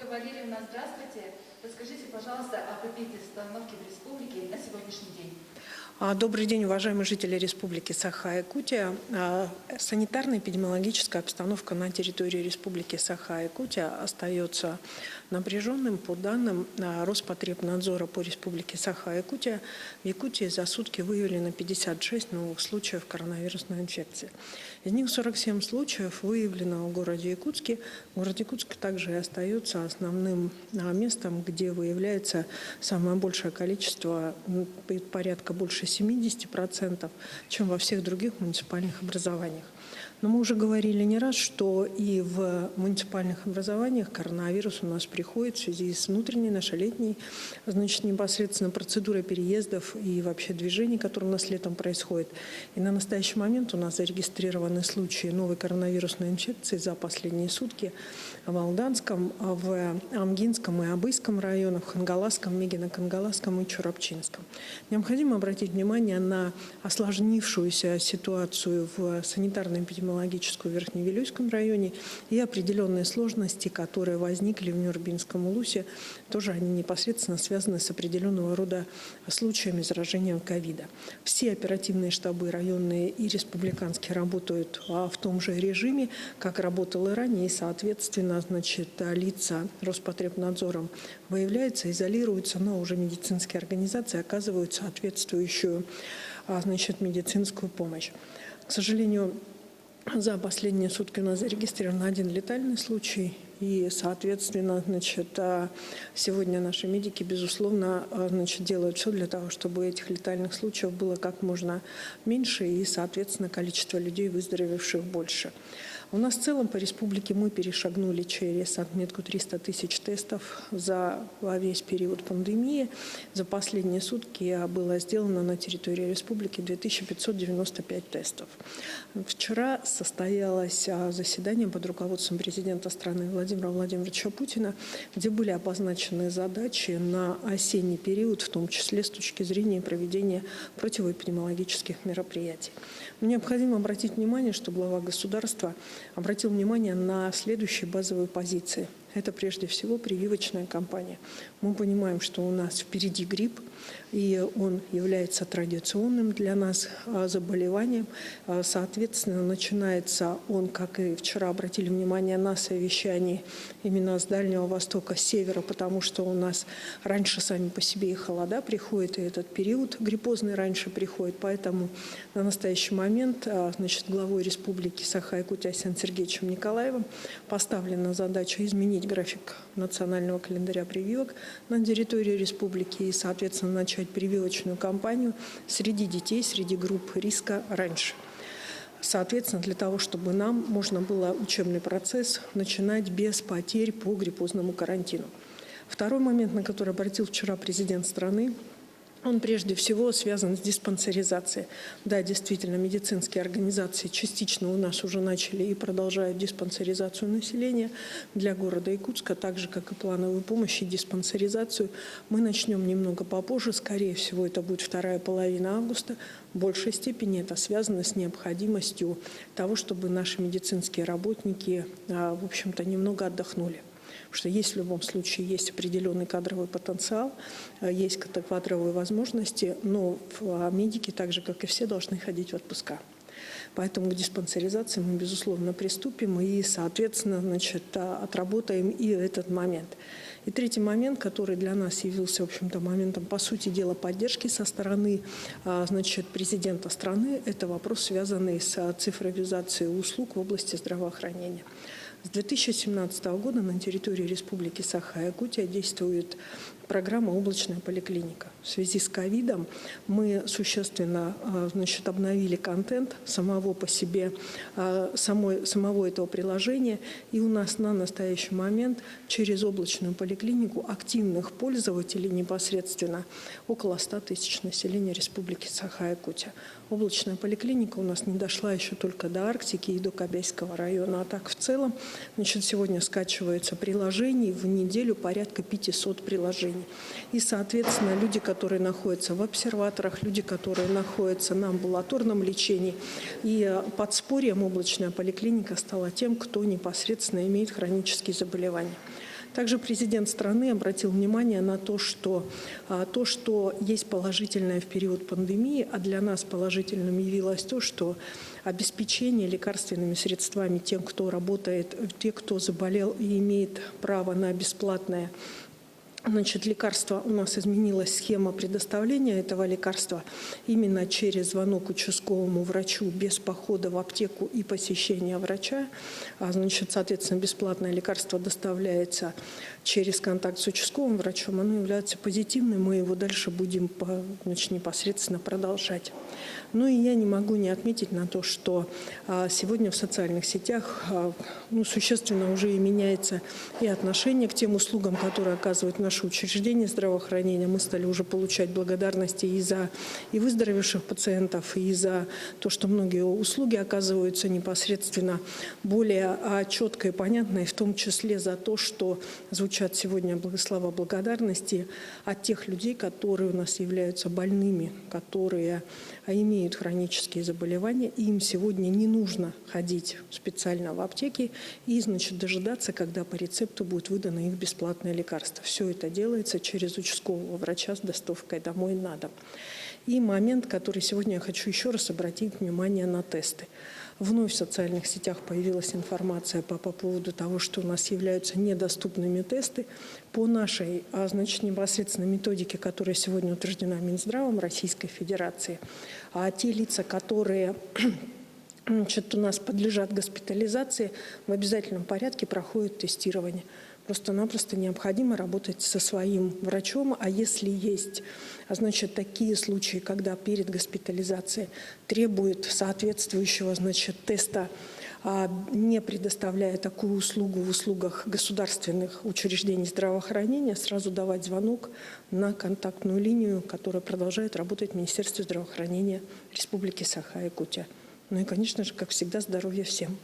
говорили у нас «Здравствуйте». Расскажите, пожалуйста, об эпидобстановке в республике на сегодняшний день. Добрый день, уважаемые жители Республики Саха-Якутия. Санитарно-эпидемиологическая обстановка на территории Республики Саха-Якутия остается напряженным. По данным Роспотребнадзора по Республике Саха-Якутия, в Якутии за сутки выявлено 56 новых случаев коронавирусной инфекции. Из них 47 случаев выявлено в городе Якутске. Город Якутск также и остается основным местом, где выявляется самое большее количество, порядка больше 70%, чем во всех других муниципальных образованиях. Но мы уже говорили не раз, что и в муниципальных образованиях коронавирус у нас приходит в связи с внутренней нашей летней, непосредственно процедурой переездов и вообще движений, которые у нас летом происходят. И на настоящий момент у нас зарегистрированы случаи новой коронавирусной инфекции за последние сутки в Алданском, в Амгинском и Абыйском районах, в Хангаласском, Мегино-Кангаласском и Чурапчинском. Необходимо обратить внимание на осложнившуюся ситуацию в санитарно-эпидемиологической в Верхневилюйском районе и определенные сложности, которые возникли в Нюрбинском улусе, тоже они непосредственно связаны с определенного рода случаями заражения ковида. Все оперативные штабы районные и республиканские работают в том же режиме, как работал и ранее, и, соответственно, лица Роспотребнадзором выявляются, изолируются, но уже медицинские организации оказывают соответствующую медицинскую помощь. К сожалению, за последние сутки у нас зарегистрирован один летальный случай, и, соответственно, сегодня наши медики, безусловно, делают все для того, чтобы этих летальных случаев было как можно меньше, и, соответственно, количество людей, выздоровевших, больше. У нас в целом по республике мы перешагнули через отметку 300 тысяч тестов за весь период пандемии. За последние сутки было сделано на территории республики 2595 тестов. Вчера состоялось заседание под руководством президента страны Владимира Владимировича Путина, где были обозначены задачи на осенний период, в том числе с точки зрения проведения противоэпидемиологических мероприятий. Но необходимо обратить внимание, что глава государства обратил внимание на следующие базовые позиции. Это прежде всего прививочная кампания. Мы понимаем, что у нас впереди грипп, и он является традиционным для нас заболеванием. Соответственно, начинается он, как и вчера обратили внимание на совещании, именно с Дальнего Востока, с севера, потому что у нас раньше сами по себе и холода приходят, и этот период гриппозный раньше приходит. Поэтому на настоящий момент главой Республики Саха-Якутия Асеном Сергеевичем Николаевым поставлена задача изменить график национального календаря прививок на территории республики и, соответственно, начать прививочную кампанию среди детей, среди групп риска раньше. Соответственно, для того, чтобы нам можно было учебный процесс начинать без потерь по гриппозному карантину. Второй момент, на который обратил вчера президент страны, он прежде всего связан с диспансеризацией. Да, действительно, медицинские организации частично у нас уже начали и продолжают диспансеризацию населения для города Якутска, так же, как и плановую помощь и диспансеризацию. Мы начнем немного попозже, скорее всего, это будет вторая половина августа. В большей степени это связано с необходимостью того, чтобы наши медицинские работники, в общем-то, немного отдохнули. Потому что есть в любом случае есть определенный кадровый потенциал, есть кадровые возможности, но медики, так же как и все, должны ходить в отпуска. Поэтому к диспансеризации мы, безусловно, приступим и, соответственно, отработаем и этот момент. И третий момент, который для нас явился, в общем-то, моментом, по сути дела, поддержки со стороны президента страны, это вопрос, связанный с цифровизацией услуг в области здравоохранения. С 2017 года на территории Республики Саха-Якутия действует программа «Облачная поликлиника». В связи с ковидом мы существенно обновили контент самого по себе, самого этого приложения. И у нас на настоящий момент через облачную поликлинику активных пользователей непосредственно около 100 тысяч населения Республики Саха-Якутия. Облачная поликлиника у нас не дошла еще только до Арктики и до Кобяйского района. А так в целом, сегодня скачивается приложений в неделю порядка 500 приложений. И, соответственно, люди, которые находятся в обсерваторах, люди, которые находятся на амбулаторном лечении. И подспорьем облачная поликлиника стала тем, кто непосредственно имеет хронические заболевания. Также президент страны обратил внимание на то, что есть положительное в период пандемии, а для нас положительным явилось то, что обеспечение лекарственными средствами тем, кто работает, те, кто заболел и имеет право на бесплатное лекарства, у нас изменилась схема предоставления этого лекарства именно через звонок участковому врачу без похода в аптеку и посещения врача. Соответственно, бесплатное лекарство доставляется через контакт с участковым врачом. Оно является позитивным, мы его дальше будем непосредственно продолжать. Ну и я не могу не отметить на то, что сегодня в социальных сетях существенно уже и меняется и отношение к тем услугам, которые оказывают наши учреждения здравоохранения. Мы стали уже получать благодарности и за выздоровевших пациентов, и за то, что многие услуги оказываются непосредственно более четко и понятно, и в том числе за то, что звучат сегодня слова благодарности от тех людей, которые у нас являются больными, которые имеют хронические заболевания, и им сегодня не нужно ходить специально в аптеки и, дожидаться, когда по рецепту будет выдано их бесплатное лекарство. Все это делается через участкового врача с доставкой домой на дом. И момент, который сегодня я хочу еще раз обратить внимание на тесты. Вновь в социальных сетях появилась информация по поводу того, что у нас являются недоступными тесты по нашей, непосредственно методике, которая сегодня утверждена Минздравом Российской Федерации. А те лица, которые у нас подлежат госпитализации, в обязательном порядке проходят тестирование. Просто-напросто необходимо работать со своим врачом, а если есть, такие случаи, когда перед госпитализацией требует соответствующего, теста, не предоставляя такую услугу в услугах государственных учреждений здравоохранения, сразу давать звонок на контактную линию, которая продолжает работать в Министерстве здравоохранения Республики Саха-Якутия. Ну и, конечно же, как всегда, здоровья всем.